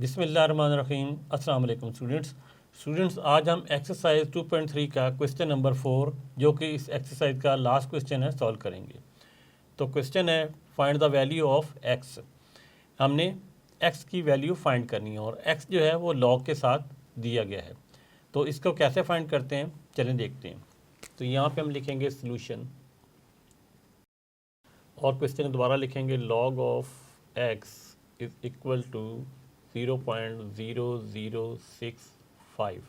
बिस्मिल्लाहिर्रहमानिर्रहीम। अस्सलाम वालेकुम स्टूडेंट्स, आज हम एक्सरसाइज 2.3 का क्वेश्चन नंबर 4 जो कि इस एक्सरसाइज का लास्ट क्वेश्चन है सॉल्व करेंगे। तो क्वेश्चन है find the value of x. हमने एक्स की वैल्यू फाइंड करनी है और एक्स जो है वो लॉग के साथ दिया गया है। तो इसको कैसे फाइंड करते हैं चलें देखते हैं। तो यहाँ पे हम लिखेंगे सॉल्यूशन और क्वेश्चन दोबारा लिखेंगे log of x is equal to 0.0065।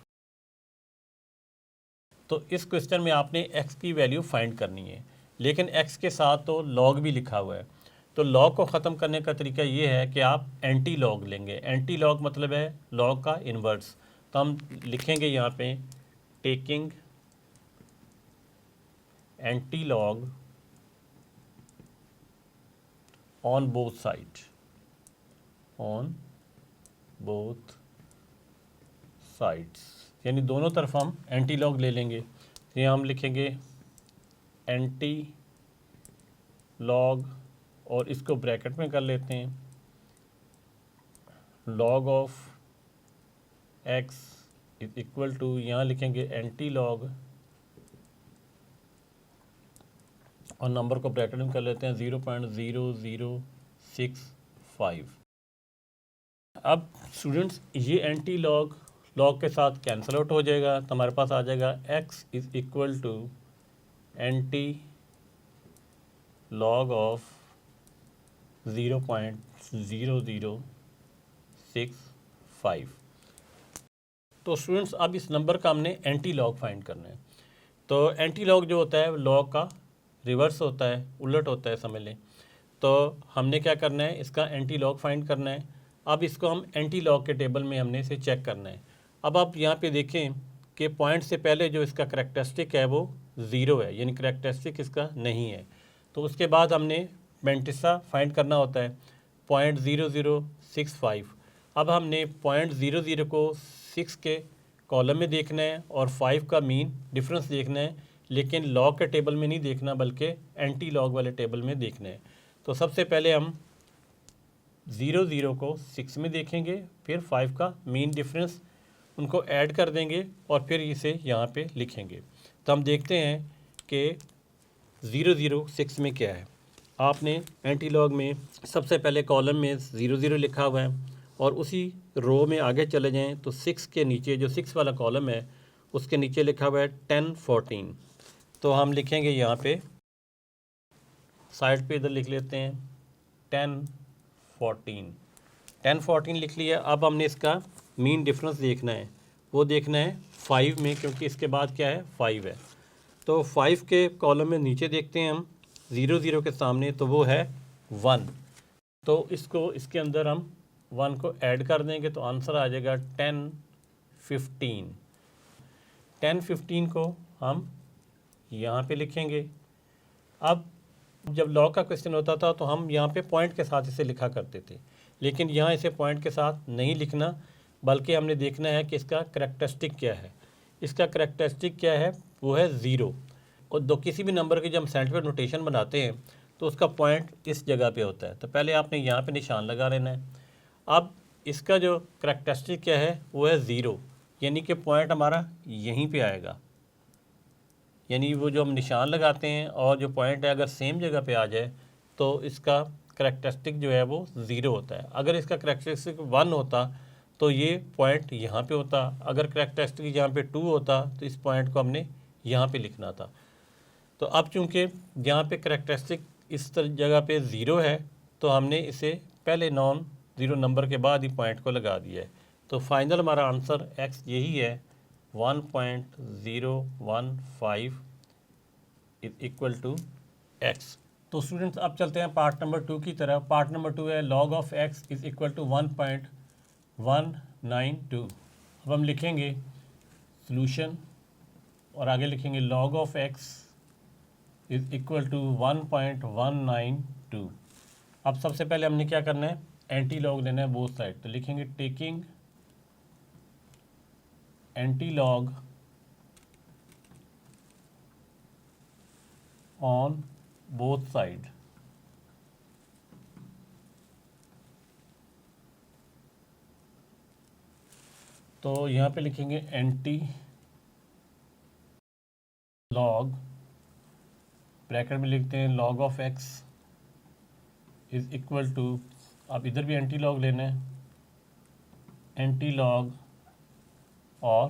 तो इस क्वेश्चन में आपने x की वैल्यू फाइंड करनी है, लेकिन x के साथ तो log भी लिखा हुआ है। तो log को ख़त्म करने का तरीका ये है कि आप एंटी लॉग लेंगे। एंटी लॉग मतलब है log का इन्वर्स। तो हम लिखेंगे यहाँ पे taking anti log on both side, on both sides, यानी दोनों तरफ हम एंटी लॉग ले लेंगे। तो यहाँ हम लिखेंगे एंटी लॉग और इसको ब्रैकेट में कर लेते हैं log of x is equal to, यहाँ लिखेंगे एंटी लॉग और नंबर को ब्रैकेट में कर लेते हैं 0.0065। अब स्टूडेंट्स ये एंटी लॉग लॉग के साथ कैंसिल आउट हो जाएगा, तो हमारे पास आ जाएगा x is equal to anti log of 0.0065। तो स्टूडेंट्स अब इस नंबर का हमने एंटी लॉग फाइंड करना है। तो एंटी लॉग जो होता है लॉग का रिवर्स होता है, उलट होता है समझ लें। तो हमने क्या करना है, इसका एंटी लॉग फाइंड करना है। अब इसको हम एंटी लॉग के टेबल में हमने इसे चेक करना है। अब आप यहाँ पे देखें कि पॉइंट से पहले जो इसका करैक्टरिस्टिक है वो 0 है, यानी करैक्टरिस्टिक इसका नहीं है। तो उसके बाद हमने मैंटिसा फाइंड करना होता है 0.0065। अब हमने 0.00 को 6 के कॉलम में देखना है और 5 का मीन डिफरेंस देखना है, लेकिन लॉग के टेबल में नहीं देखना बल्कि एंटी लॉग वाले टेबल में देखना है। तो सबसे पहले हम 0 को 6 में देखेंगे, फिर 5 का मीन डिफरेंस उनको ऐड कर देंगे और फिर इसे यहाँ पे लिखेंगे। तो हम देखते हैं कि 006 में क्या है। आपने एंटी लॉग में सबसे पहले कॉलम में 00 लिखा हुआ है और उसी रो में आगे चले जाएं तो 6 के नीचे जो 6 वाला कॉलम है उसके नीचे लिखा हुआ है 1014। तो हम लिखेंगे यहाँ पे साइड पे इधर लिख लेते हैं 1014 लिख लिया। अब हमने इसका मीन डिफरेंस देखना है, वो देखना है 5 में, क्योंकि इसके बाद क्या है 5 है। तो 5 के कॉलम में नीचे देखते हैं हम 00 के सामने, तो वो है 1। तो इसको इसके अंदर हम 1 को ऐड कर देंगे तो आंसर आ जाएगा 1015 को हम यहाँ पे लिखेंगे। अब जब लॉग का क्वेश्चन होता था तो हम यहाँ पे पॉइंट के साथ इसे लिखा करते थे, लेकिन यहाँ इसे पॉइंट के साथ नहीं लिखना, बल्कि हमने देखना है कि इसका करैक्टरिस्टिक क्या है। इसका करैक्टरिस्टिक क्या है, वो है 0। और दो किसी भी नंबर की जब हम साइंटिफिक नोटेशन बनाते हैं तो उसका पॉइंट इस जगह पे होता है। तो पहले आपने यहाँ पे निशान लगा लेना है। अब इसका जो करैक्टरिस्टिक क्या है वो है 0, यानी कि पॉइंट हमारा यहीं पे आएगा। यानी वो जो हम निशान लगाते हैं और जो पॉइंट है अगर सेम जगह पे आ जाए तो इसका करैक्टरिस्टिक जो है वो 0 होता है। अगर इसका करैक्टरिस्टिक 1 होता तो ये पॉइंट यहाँ पे होता। अगर करैक्टरिस्टिक यहाँ पे 2 होता तो इस पॉइंट को हमने यहाँ पे लिखना था। तो अब चूँकि यहाँ पे करैक्टरिस्टिक इस जगह पे 0 है तो हमने इसे पहले नॉन 0 नंबर के बाद ही पॉइंट को लगा दिया है। तो फाइनल हमारा आंसर x यही है 1.015 इज इक्वल टू एक्स। तो स्टूडेंट्स अब चलते हैं पार्ट नंबर 2 की तरफ। पार्ट नंबर 2 है log of x is equal to 1.192। अब हम लिखेंगे सॉल्यूशन और आगे लिखेंगे log of x is equal to 1.192। अब सबसे पहले हमने क्या करना है, एंटी लॉग लेना है बोथ साइड। तो लिखेंगे taking anti log on both side. तो यहाँ पे लिखेंगे एंटी लॉग, ब्रैकेट में लिखते हैं log of x is equal to, अब इधर भी एंटी लॉग लेना है, एंटी लॉग और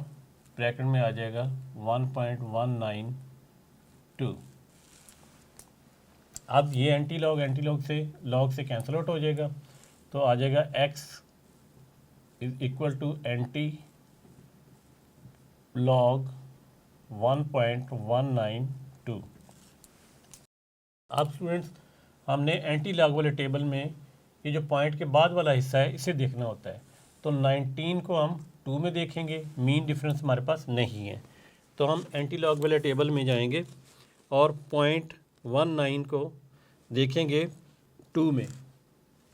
ब्रैकेट में आ जाएगा 1.192। अब ये एंटी लॉग से कैंसिल आउट हो जाएगा, तो आ जाएगा x is equal to anti log 1.192। अब स्टूडेंट्स हमने एंटी लॉग वाले टेबल में ये जो पॉइंट के बाद वाला हिस्सा है इसे देखना होता है। तो 19 को हम 2 में देखेंगे, मीन डिफरेंस हमारे पास नहीं है, तो हम एंटी लॉग वाले टेबल में जाएंगे और 0.19 को देखेंगे 2 में।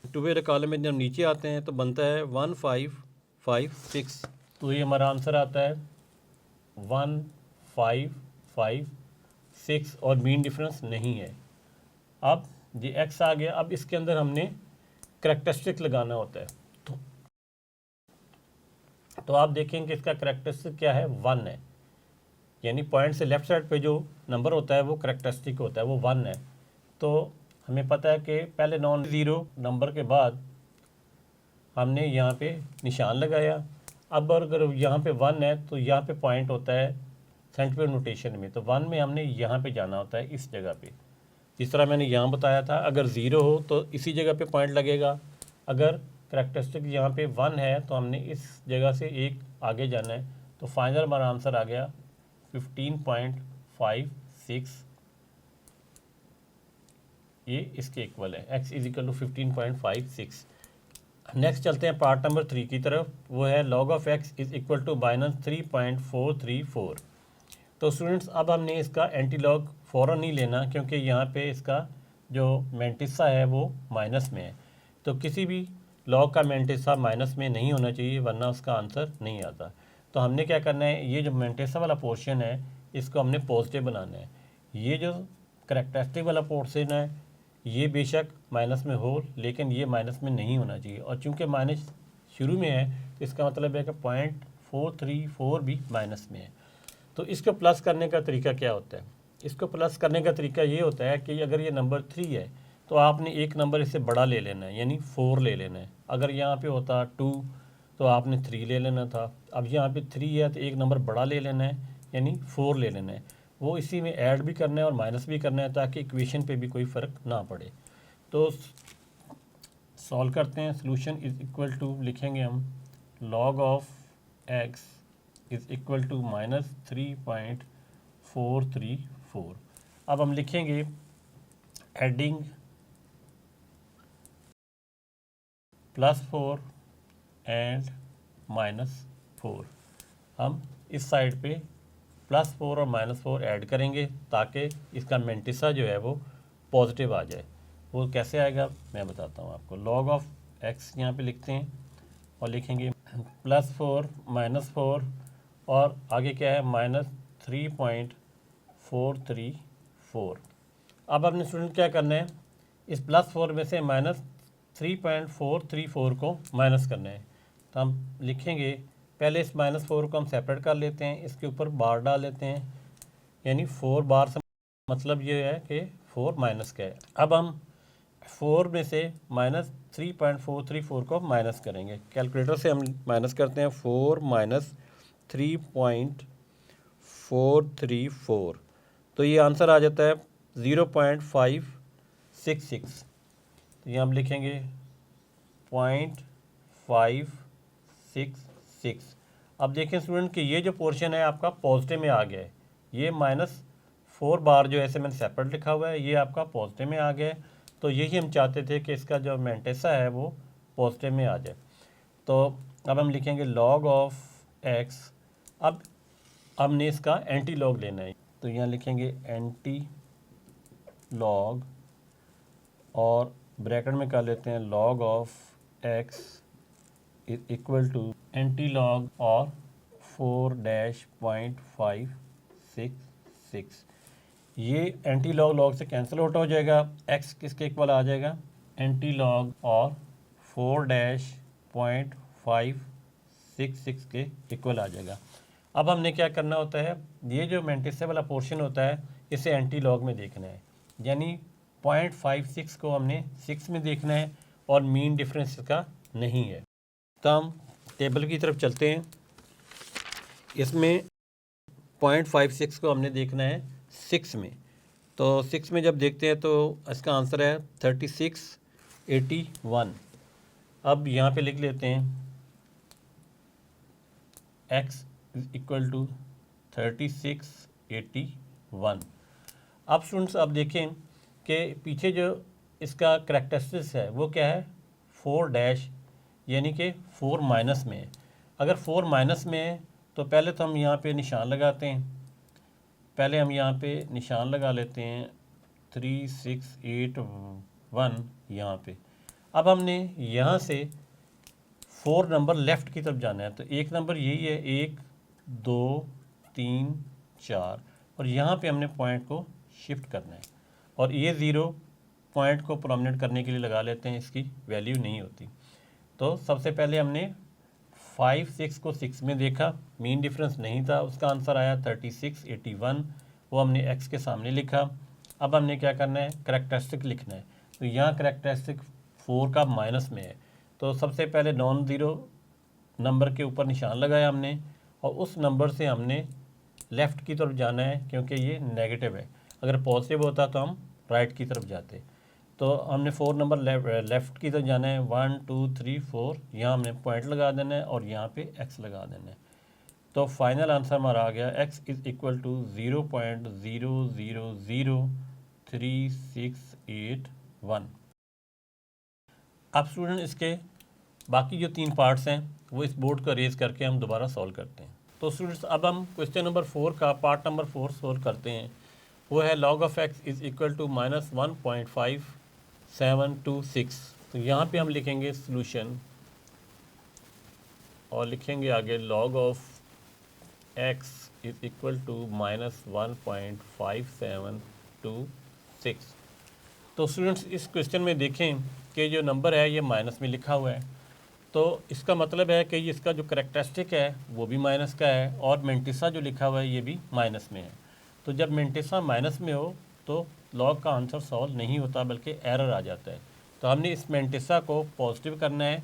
2 वाले कॉलम में जब नीचे आते हैं तो बनता है 1556, तो ये हमारा आंसर आता है 1556 और मीन डिफरेंस नहीं है। अब ये x आ गया, अब इसके अंदर हमने करैक्टरिस्टिक लगाना होता है। तो आप देखेंगे इसका करैक्टरिस्टिक क्या है, 1 है, यानी पॉइंट से लेफ्ट साइड पे जो नंबर होता है वो करैक्टरिस्टिक होता है, वो 1 है। तो हमें पता है कि पहले नॉन ज़ीरो नंबर के बाद हमने यहाँ पे निशान लगाया। अब अगर यहाँ पे 1 है तो यहाँ पे पॉइंट होता है सेंटीमीटर नोटेशन में, तो 1 में हमने यहाँ पे जाना होता है, इस जगह पे, जिस तरह मैंने यहाँ बताया था। अगर 0 हो तो इसी जगह पे पॉइंट लगेगा, अगर करैक्टरिस्टिक यहाँ पे 1 है तो हमने इस जगह से एक आगे जाना है। तो फाइनल हमारा आंसर आ गया 15.56, ये इसके इक्वल है, x is equal to 15.56। Next चलते हैं पार्ट नंबर 3 की तरफ, वो है log of x is equal to -3.434। तो स्टूडेंट्स अब हमने इसका एंटी लॉग फ़ौरन नहीं लेना, क्योंकि यहाँ पे इसका जो मैंटिसा है वो माइनस में है। तो किसी भी लॉग का मैंटिसा माइनस में नहीं होना चाहिए, वरना उसका आंसर नहीं आता। तो हमने क्या करना है, ये जो मैंटिसा वाला पोर्शन है इसको हमने पॉजिटिव बनाना है। ये जो करैक्टरिस्टिक वाला पोर्शन है ये बेशक माइनस में हो, लेकिन ये माइनस में नहीं होना चाहिए, और चूंकि माइनस शुरू में है तो इसका मतलब है कि 0.434 भी माइनस में है। तो इसको प्लस करने का तरीका क्या होता है, इसको प्लस करने का तरीका ये होता है कि अगर ये नंबर 3 है तो आपने एक नंबर इससे बड़ा ले लेना है, यानी 4 ले लेना है। अगर यहाँ पे होता 2 तो आपने 3 ले लेना था। अब यहाँ पे 3 है तो एक नंबर बड़ा ले लेना है, यानी 4 ले लेना है। वो इसी में ऐड भी करना है और माइनस भी करना है, ताकि इक्वेशन पे भी कोई फ़र्क ना पड़े। तो सॉल्व करते हैं। सोल्यूशन इज़ इक्वल टू लिखेंगे हम log of x is equal to -3.434। अब हम लिखेंगे एडिंग +4 एंड -4। हम इस साइड पे +4 और -4 ऐड करेंगे ताकि इसका मैंटिसा जो है वो पॉजिटिव आ जाए। वो कैसे आएगा मैं बताता हूँ आपको। log ऑफ x यहाँ पे लिखते हैं और लिखेंगे +4 -4 और आगे क्या है -3.434। अब अपने स्टूडेंट क्या करना है, इस +4 में से -3.434 को माइनस करना है। तो हम लिखेंगे पहले इस -4 को हम सेपरेट कर लेते हैं, इसके ऊपर बार डाल लेते हैं, यानी 4 बार से मतलब ये है कि 4 माइनस का है। अब हम 4 में से -3.434 को माइनस करेंगे। कैलकुलेटर से हम माइनस करते हैं 4 - 3.434, तो ये आंसर आ जाता है 0.566। तो ये हम लिखेंगे 0.566। अब देखें स्टूडेंट कि ये जो पोर्शन है आपका पॉजिटिव में आ गया है, ये -4 बार जो ऐसे मैंने सेपरेट लिखा हुआ है ये आपका पॉजिटिव में आ गया है। तो यही हम चाहते थे कि इसका जो मैंटिसा है वो पॉजिटिव में आ जाए। तो अब हम लिखेंगे log ऑफ x। अब हमने इसका एंटी लॉग लेना है, तो यहाँ लिखेंगे एंटी लॉग और ब्रैकेट में कर लेते हैं log of x is equal to anti log और 4-0.566। ये एंटी लॉग से कैंसिल आउट हो जाएगा, x किसके इक्वल आ जाएगा, एंटी लॉग और 4-0.566 6 के इक्वल आ जाएगा। अब हमने क्या करना होता है, ये जो मैंटिसा वाला पोर्शन होता है इसे एंटी लॉग में देखना है, यानी 0.56 को हमने 6 में देखना है और मीन डिफरेंस इसका नहीं है। तो हम टेबल की तरफ चलते हैं। इसमें 0.56 को हमने देखना है 6 में, तो 6 में जब देखते हैं तो इसका आंसर है 3681। अब यहाँ पे लिख लेते हैं x इक्वल टू 3681। अब स्टूडेंट्स अब देखें कि पीछे जो इसका करैक्टरिस्टिक्स है वो क्या है, 4 डैश, यानी कि 4 माइनस में है। अगर 4 माइनस में है तो पहले तो हम यहाँ पे निशान लगाते हैं, पहले हम यहाँ पे निशान लगा लेते हैं 3681 यहाँ पे। अब हमने यहाँ से 4 नंबर लेफ़्ट की तरफ जाना है, तो एक नंबर यही है, 1 2 3 4, और यहाँ पे हमने पॉइंट को शिफ्ट करना है, और ये 0 पॉइंट को प्रोमिनेंट करने के लिए लगा लेते हैं, इसकी वैल्यू नहीं होती। तो सबसे पहले हमने 5 6 को 6 में देखा, मीन डिफरेंस नहीं था, उसका आंसर आया 3681, वो हमने x के सामने लिखा। अब हमने क्या करना है, करैक्टरिस्टिक लिखना है, तो यहाँ करैक्टरिस्टिक 4 का माइनस में है, तो सबसे पहले नॉन ज़ीरो नंबर के ऊपर निशान लगाया हमने, और उस नंबर से हमने लेफ़्ट की तरफ जाना है क्योंकि ये नेगेटिव है। अगर पॉजिटिव होता तो हम राइट की तरफ जाते। तो हमने 4 नंबर लेफ़्ट की तरफ जाना है, 1 2 3 4, यहाँ हमने पॉइंट लगा देना है और यहाँ पे x लगा देना है। तो फाइनल आंसर हमारा आ गया x इज़ इक्वल टू 0.000368 अब स्टूडेंट इसके बाकी जो 3 पार्ट्स हैं वो इस बोर्ड को रेज करके हम दोबारा सॉल्व करते हैं। तो स्टूडेंट्स अब हम क्वेश्चन नंबर 4 का पार्ट नंबर 4 सॉल्व करते हैं। वो है log of x is equal to -1.5726। तो यहाँ पे हम लिखेंगे सॉल्यूशन और लिखेंगे आगे log of x is equal to -1.5726। तो स्टूडेंट्स इस क्वेश्चन में देखें कि जो नंबर है ये माइनस में लिखा हुआ है, तो इसका मतलब है कि इसका जो करैक्टरिस्टिक है वो भी माइनस का है, और मैंटिसा जो लिखा हुआ है ये भी माइनस में है। तो जब मैंटिसा माइनस में हो तो लॉग का आंसर सॉल्व नहीं होता बल्कि एरर आ जाता है। तो हमने इस मैंटिसा को पॉजिटिव करना है,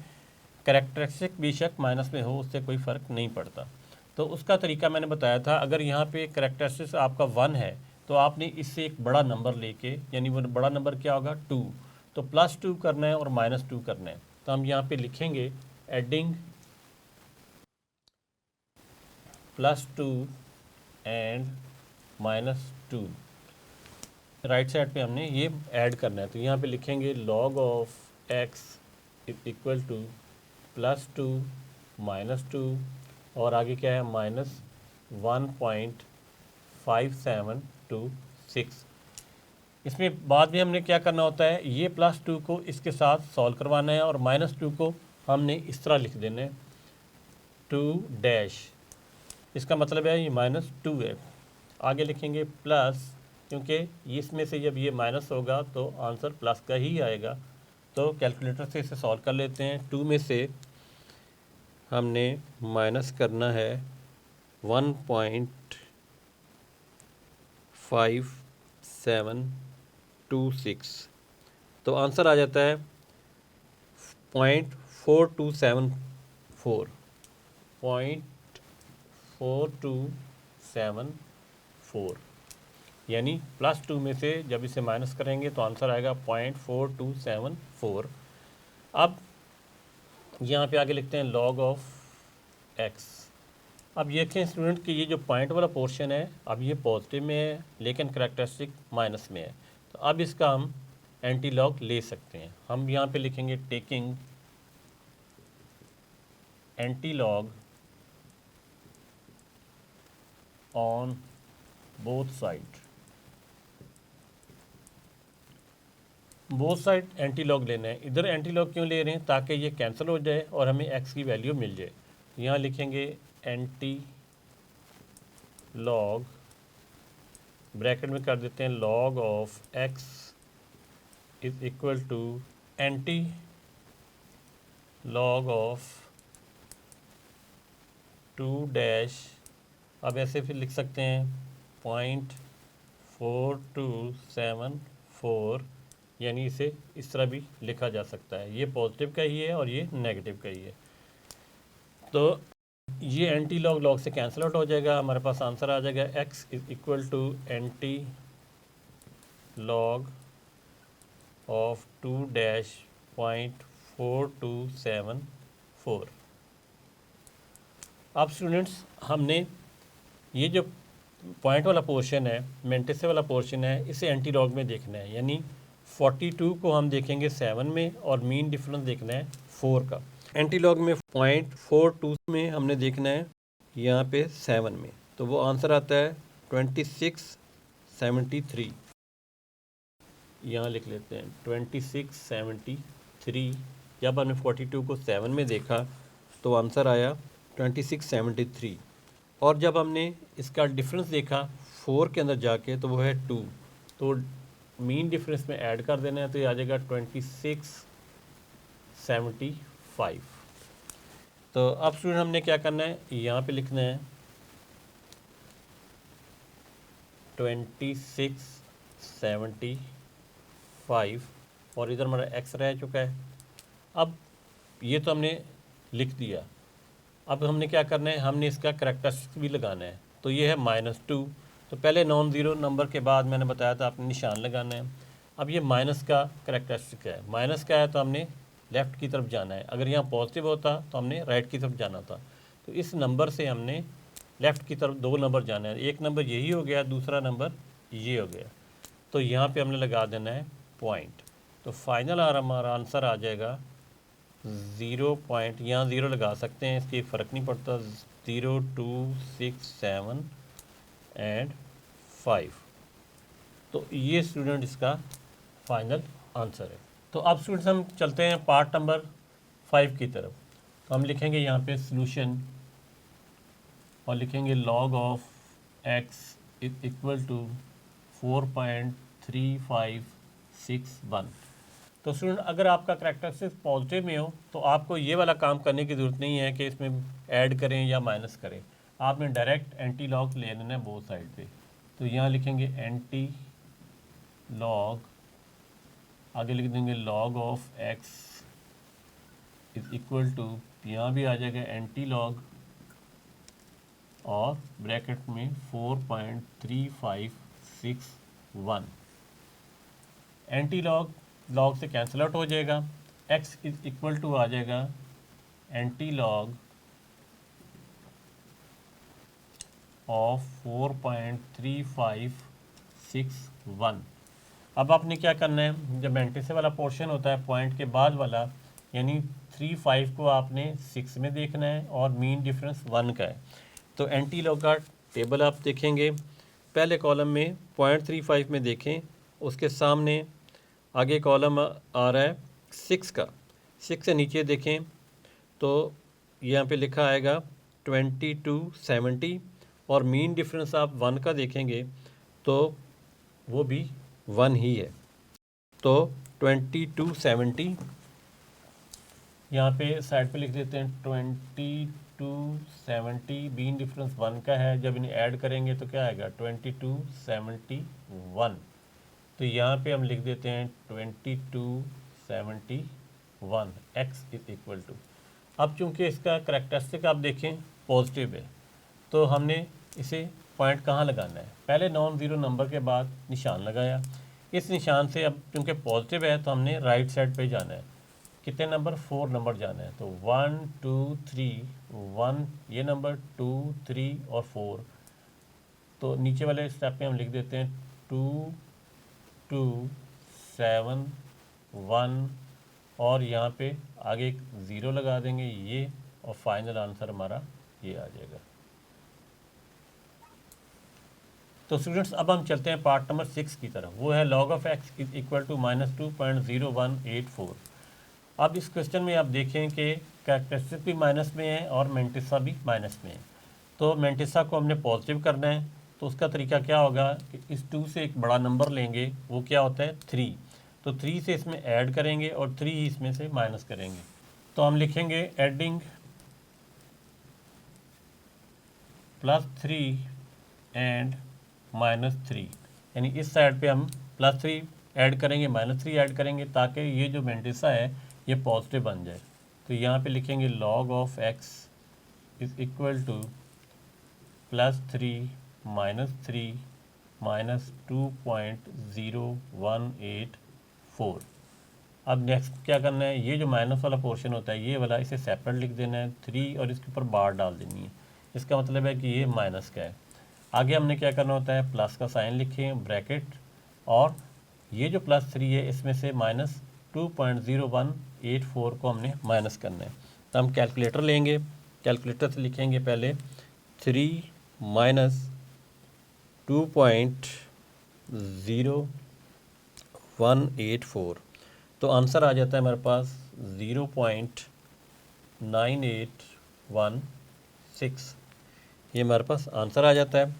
करैक्टरिस्टिक बेशक माइनस में हो उससे कोई फ़र्क नहीं पड़ता। तो उसका तरीका मैंने बताया था, अगर यहाँ पे करैक्टरिस्टिक्स आपका 1 है तो आपने इससे एक बड़ा नंबर लेके, यानी वो बड़ा नंबर क्या होगा 2, तो +2 करना है और -2 करना है। तो हम यहाँ पे लिखेंगे एडिंग +2 एंड -2, राइट साइड पे हमने ये ऐड करना है। तो यहाँ पे लिखेंगे log of x is equal to +2 -2 और आगे क्या है -1.5726। इसमें बाद में हमने क्या करना होता है, ये +2 को इसके साथ सॉल्व करवाना है और -2 को हमने इस तरह लिख देना है 2 डैश, इसका मतलब है ये -2 है। आगे लिखेंगे प्लस, क्योंकि इसमें से जब ये माइनस होगा तो आंसर प्लस का ही आएगा। तो कैलकुलेटर से इसे सॉल्व कर लेते हैं। 2 में से हमने माइनस करना है 1.5726, तो आंसर आ जाता है 0.4274, यानी +2 में से जब इसे माइनस करेंगे तो आंसर आएगा 0.4274। अब यहाँ पे आगे लिखते हैं log ऑफ x। अब ये देखें स्टूडेंट कि ये जो पॉइंट वाला पोर्शन है अब ये पॉजिटिव में है लेकिन करैक्टरिस्टिक माइनस में है, तो अब इसका हम एंटी लॉग ले सकते हैं। हम यहाँ पे लिखेंगे taking anti log on both side anti log लेना है। इधर एंटी लॉग क्यों ले रहे हैं, ताकि ये कैंसिल हो जाए और हमें x की वैल्यू मिल जाए। यहाँ लिखेंगे एंटी लॉग, ब्रैकेट में कर देते हैं log of x is equal to anti log of 2 dash, अब ऐसे फिर लिख सकते हैं 0.4274, यानी इसे इस तरह भी लिखा जा सकता है। ये पॉजिटिव का ही है और ये नेगेटिव का ही है। तो ये एंटी लॉग लॉग से कैंसिल आउट हो जाएगा, हमारे पास आंसर आ जाएगा x is equal to anti log of 2 dash 0.4274। अब स्टूडेंट्स हमने ये जो पॉइंट वाला पोर्शन है, मेंटिसे वाला पोर्शन है, इसे एंटी लॉग में देखना है, यानी 42 को हम देखेंगे 7 में और मीन डिफरेंस देखना है 4 का। एंटी लॉग में 0.42 में हमने देखना है यहाँ पे 7 में, तो वो आंसर आता है 2673। यहाँ लिख लेते हैं 2673। जब हमने 42 को 7 में देखा तो आंसर आया 2673, और जब हमने इसका डिफरेंस देखा 4 के अंदर जाके तो वो है 2, तो मीन डिफरेंस में ऐड कर देना है, तो ये आ जाएगा 2675। तो अब स्टूडेंट हमने क्या करना है, यहाँ पे लिखना है 2675 और इधर हमारा x रह चुका है। अब ये तो हमने लिख दिया, अब हमने क्या करना है, हमने इसका करैक्टरिस्टिक भी लगाना है। तो ये है -2, तो पहले नॉन ज़ीरो नंबर के बाद मैंने बताया था आपने निशान लगाना है। अब ये माइनस का करैक्टरिस्टिक है, माइनस का है तो हमने लेफ़्ट की तरफ जाना है, अगर यहाँ पॉजिटिव होता तो हमने राइट की तरफ जाना था। तो इस नंबर से हमने लेफ़्ट की तरफ 2 नंबर जाना है, एक नंबर यही हो गया, दूसरा नंबर ये हो गया, तो यहाँ पे हमने लगा देना है पॉइंट। तो फाइनल हमारा आंसर आ जाएगा 0 पॉइंट, यहाँ 0 लगा सकते हैं, इसकी फ़र्क नहीं पड़ता, 0 2 6 7 एंड 5। तो ये स्टूडेंट इसका फाइनल आंसर है। तो अब स्टूडेंट्स हम चलते हैं पार्ट नंबर 5 की तरफ। तो हम लिखेंगे यहाँ पे सॉल्यूशन और लिखेंगे log of x is equal to 4.3561। तो स्टूडेंट अगर आपका करैक्टरिस्टिक पॉजिटिव में हो तो आपको ये वाला काम करने की ज़रूरत नहीं है कि इसमें ऐड करें या माइनस करें, आपने डायरेक्ट एंटी लॉग ले लेना है बोथ साइड पे। तो यहाँ लिखेंगे एंटी लॉग, आगे लिख देंगे log of x is equal to, यहाँ भी आ जाएगा एंटी लॉग और ब्रैकेट में 4.3561। एंटी लॉग लॉग से कैंसिल आउट हो जाएगा, x इज इक्वल टू आ जाएगा एंटी लॉग ऑफ 4.3561। अब आपने क्या करना है, जब मेंटिसे वाला पोर्शन होता है पॉइंट के बाद वाला, यानी 35 को आपने 6 में देखना है और मीन डिफरेंस 1 का है। तो एंटी लॉग का टेबल आप देखेंगे, पहले कॉलम में 0.35 में देखें, उसके सामने आगे कॉलम आ रहा है 6 का, 6 से नीचे देखें तो यहाँ पे लिखा आएगा 2270 और मीन डिफरेंस आप 1 का देखेंगे तो वो भी 1 ही है। तो 2270 यहाँ पे साइड पे लिख देते हैं 2270, मीन डिफरेंस 1 का है, जब इन्हें ऐड करेंगे तो क्या आएगा 2271। तो यहाँ पे हम लिख देते हैं 2271 x इज इक्वल टू। अब चूंकि इसका करैक्टरिस्टिक आप देखें पॉजिटिव है, तो हमने इसे पॉइंट कहाँ लगाना है, पहले नॉन ज़ीरो नंबर के बाद निशान लगाया, इस निशान से अब चूंकि पॉजिटिव है तो हमने राइट साइड पे जाना है, कितने नंबर 4 नंबर जाना है, तो 1 2 3 1 ये नंबर 2 3 और 4। तो नीचे वाले स्टेप में हम लिख देते हैं 2 2 7 1 और यहाँ पे आगे एक 0 लगा देंगे ये, और फाइनल आंसर हमारा ये आ जाएगा। तो स्टूडेंट्स अब हम चलते हैं पार्ट नंबर 6 की तरफ, वो है log of x is equal to -2.0184। अब इस क्वेश्चन में आप देखें कि कैरेक्टरिस्टिक भी माइनस में है और मेंटिसा भी माइनस में है। तो मेंटिसा को हमने पॉजिटिव करना है, तो उसका तरीका क्या होगा कि इस 2 से एक बड़ा नंबर लेंगे, वो क्या होता है 3, तो 3 से इसमें ऐड करेंगे और 3 ही इसमें से माइनस करेंगे। तो हम लिखेंगे एडिंग +3 एंड -3, यानी इस साइड पे हम +3 ऐड करेंगे, -3 ऐड करेंगे, ताकि ये जो मेंटिसा है ये पॉजिटिव बन जाए। तो यहाँ पे लिखेंगे log of x is equal to +3 -3 -2.0184। अब नेक्स्ट क्या करना है, ये जो माइनस वाला पोर्शन होता है ये वाला, इसे सेपरेट लिख देना है 3 और इसके ऊपर बार डाल देनी है। इसका मतलब है कि ये माइनस का है। आगे हमने क्या करना होता है, प्लस का साइन लिखें ब्रैकेट, और ये जो +3 है इसमें से -2.0184 को हमने माइनस करना है। तो हम कैलकुलेटर लेंगे, कैलकुलेटर से लिखेंगे पहले 3 - 2.0184, तो आंसर आ जाता है हमारे पास 0.9816। ये हमारे पास आंसर आ जाता है।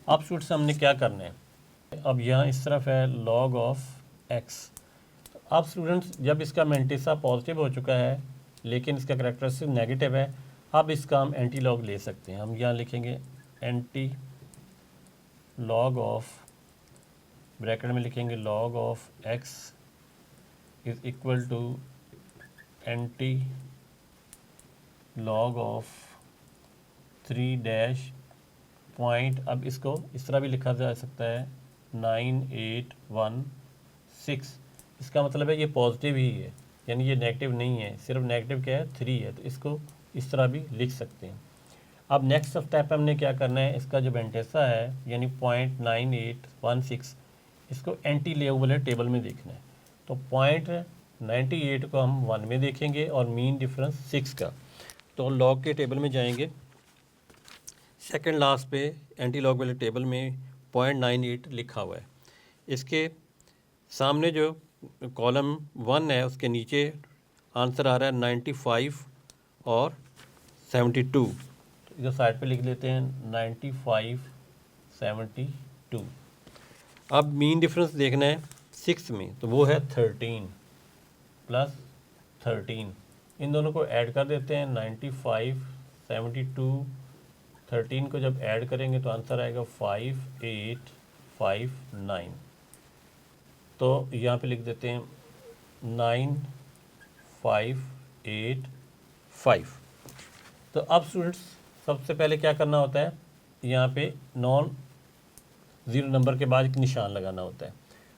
अब स्टूडेंट्स हमने क्या करना है, अब यहाँ इस तरफ है log ऑफ x। अब स्टूडेंट्स जब इसका मेंटिसा पॉजिटिव हो चुका है लेकिन इसका करैक्टरिस्टिक नेगेटिव है, अब इसका हम एंटी लॉग ले सकते हैं। हम यहाँ लिखेंगे एंटी लॉग ऑफ, ब्रैकेट में लिखेंगे log of x is equal to anti log of 3 point, अब इसको इस तरह भी लिखा जा सकता है 9816। इसका मतलब है ये पॉजिटिव ही है, यानी ये नेगेटिव नहीं है, सिर्फ नेगेटिव क्या है 3 है, तो इसको इस तरह भी लिख सकते हैं। अब नेक्स्ट स्टेप हमने क्या करना है, इसका जो मेंटिसा है यानी 0.9816, इसको एंटी लॉग वाले टेबल में देखना है। तो 0.98 को हम 1 में देखेंगे और मीन डिफरेंस 6 का। तो लॉग के टेबल में जाएंगे, सेकंड लास्ट पे एंटी लॉग वाले टेबल में 0.98 लिखा हुआ है। इसके सामने जो कॉलम 1 है उसके नीचे आंसर आ रहा है 95 और 72, इधर साइड पे लिख लेते हैं 95 72। अब मीन डिफरेंस देखना है 6 में, तो वो है 13 + 13, इन दोनों को ऐड कर देते हैं 95 72 13 को जब ऐड करेंगे तो आंसर आएगा 5859। तो यहाँ पे लिख देते हैं 9585। तो अब स्टूडेंट्स सबसे पहले क्या करना होता है, यहाँ पे नॉन ज़ीरो नंबर के बाद एक निशान लगाना होता है।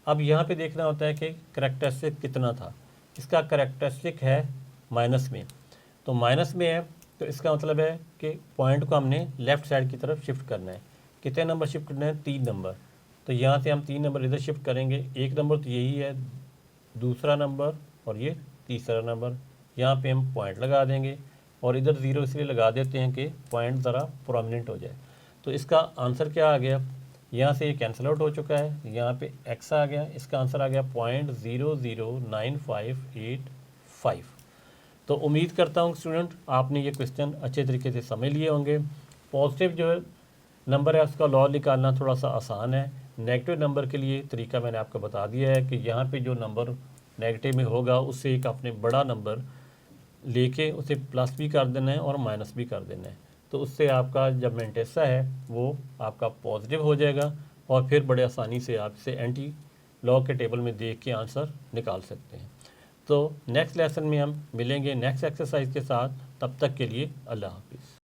अब यहाँ पे देखना होता है कि करैक्टरिस्टिक कितना था। इसका करैक्टरिस्टिक है माइनस में, तो माइनस में है तो इसका मतलब है कि पॉइंट को हमने लेफ़्ट साइड की तरफ शिफ्ट करना है। कितने नंबर शिफ्ट करना है, 3 नंबर। तो यहाँ से हम 3 नंबर इधर शिफ्ट करेंगे, एक नंबर तो यही है, दूसरा नंबर और ये तीसरा नंबर। यहाँ पे हम पॉइंट लगा देंगे और इधर ज़ीरो इसलिए लगा देते हैं कि पॉइंट ज़रा प्रोमिनेंट हो जाए। तो इसका आंसर क्या आ गया, यहाँ से ये कैंसिल आउट हो चुका है, यहाँ पे x आ गया, इसका आंसर आ गया 0.009585। तो उम्मीद करता हूँ स्टूडेंट आपने ये क्वेश्चन अच्छे तरीके से समझ लिए होंगे। पॉजिटिव जो नंबर है उसका लॉ निकालना थोड़ा सा आसान है। नेगेटिव नंबर के लिए तरीका मैंने आपको बता दिया है कि यहाँ पे जो नंबर नेगेटिव में होगा उससे एक आपने बड़ा नंबर लेके उसे प्लस भी कर देना है और माइनस भी कर देना है। तो उससे आपका जब मेंटिसा है वो आपका पॉजिटिव हो जाएगा और फिर बड़े आसानी से आप इसे एंटी लॉग के टेबल में देख के आंसर निकाल सकते हैं। तो नेक्स्ट लेसन में हम मिलेंगे नेक्स्ट एक्सरसाइज के साथ, तब तक के लिए अल्लाह हाफिज़।